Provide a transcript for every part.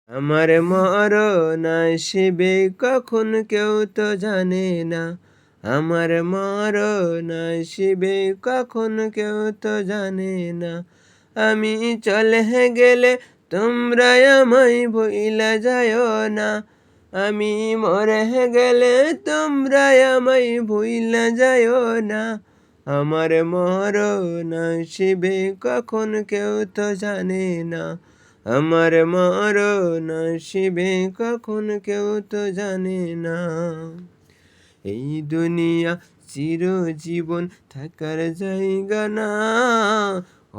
আমার মরণ আসবে কখন কেউ তো জানে না, আমার মরণ আসবে কখন কেউ তো জানে না। আমি চলে গেলে তোমরা আমায় ভুইলা যায়ও না, আমি মরে গেলে তোমরা আমায় ভুইলা যায়ও না। আমার মরণ আসবে কখন কেউ তো জানে না, আমার মরণ আসবে কখন কেউ তো জানে না। এই দুনিয়া চিরজীবন থাকার জায়গা না,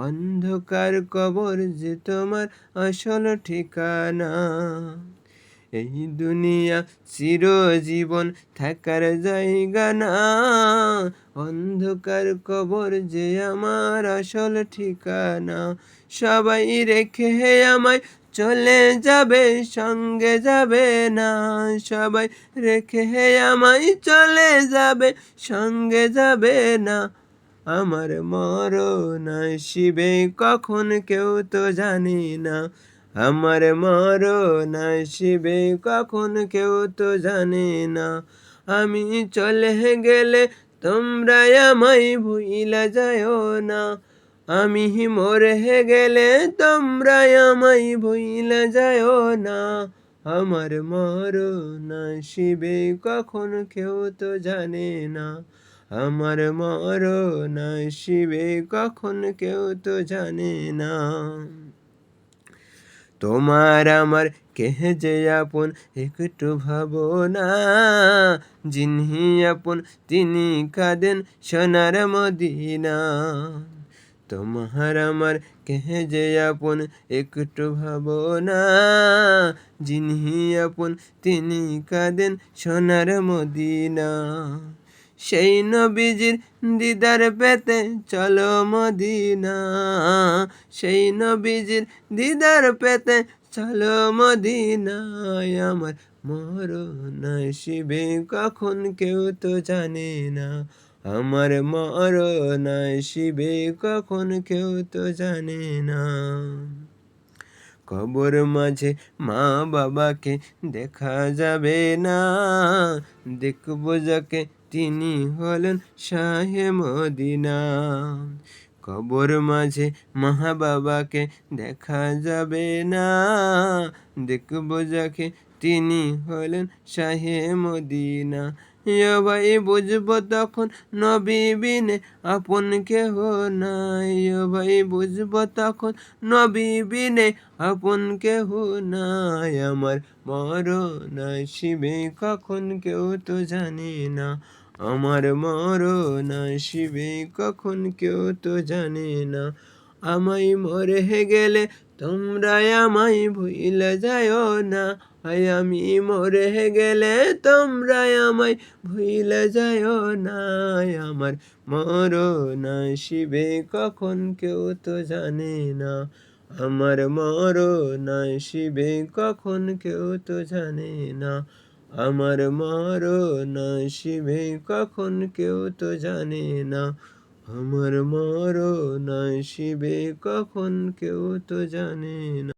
অন্ধকার কবর যে তোমার আসল ঠিকানা। এই দুনিয়া চিরজীবন থাকার জায়গা না, অন্ধকার কবর যে আমার আসল ঠিকানা। সবাই রেখে আমায় চলে যাবে, সঙ্গে যাবে না, সবাই রেখে আমায় চলে যাবে, সঙ্গে যাবে না। আমার মরণ আসবে কখন কেউ তো জানে না, আমার মরণ আসবে কখন কেউ তো জানে না। আমি চলে গেলে তোমরা আমায় ভুইলা যায়ও না, আমি মরে গেলে তোমরা আমায় ভুইলা যায়ও না। আমার মরণ আসবে কখন কেউ তো জানে না, আমার মরণ আসবে কখন কেউ তো জানে না। তোমার আমার কে যে আপন একটু ভাবো না, যিনি আপন তিনি কাঁদেন সোনার মদিনা। তোমার আমার কে যে আপন একটু ভাবো না, যিনি আপন তিনি কাঁদেন সোনার মদিনা। সেই নবীজির দিদার পেতে চলো মদিনা, সেই নবীজির দিদার পেতে চলো মদিনায়। আমার মরণ আসবে কখন কেউ তো জানে না, আমার মরণ আসবে কখন কেউ তো জানে না। কবর মাঝে মা বাবাকে দেখা যাবে না, দেখবো যাকে তিনি হলেন শাহে মদিনা। কবর মাঝে মা বাবাকে দেখা যাবে না, দেখবো যাকে তিনি হলেন শাহে মদিনা। ইয়ো ভাই বুঝবো তখন নবী বিনে আপন কেহ নাই, ইয়ো ভাই বুঝবো তখন নবী বিনে আপন কেহ নাই। আমার মরণ আসবে কখন কেউ তো জানে না, আমার মরণ আসবে কখন কেউ তো জানে না। আমায় মরে গেলে তোমরা আমায় ভুইলা যায়ও না, আমি মরে গেলে তোমরা আমায় ভুইলা যায়ও না। আমার মরণ আসবে কখন কেউ তো জানে না, আমার মরণ আসবে কখন কেউ তো জানে না, আমার মরণ আসবে কখন কেউ তো জানে না, আমার মরণ আসবে কখন কেউ তো জানে না।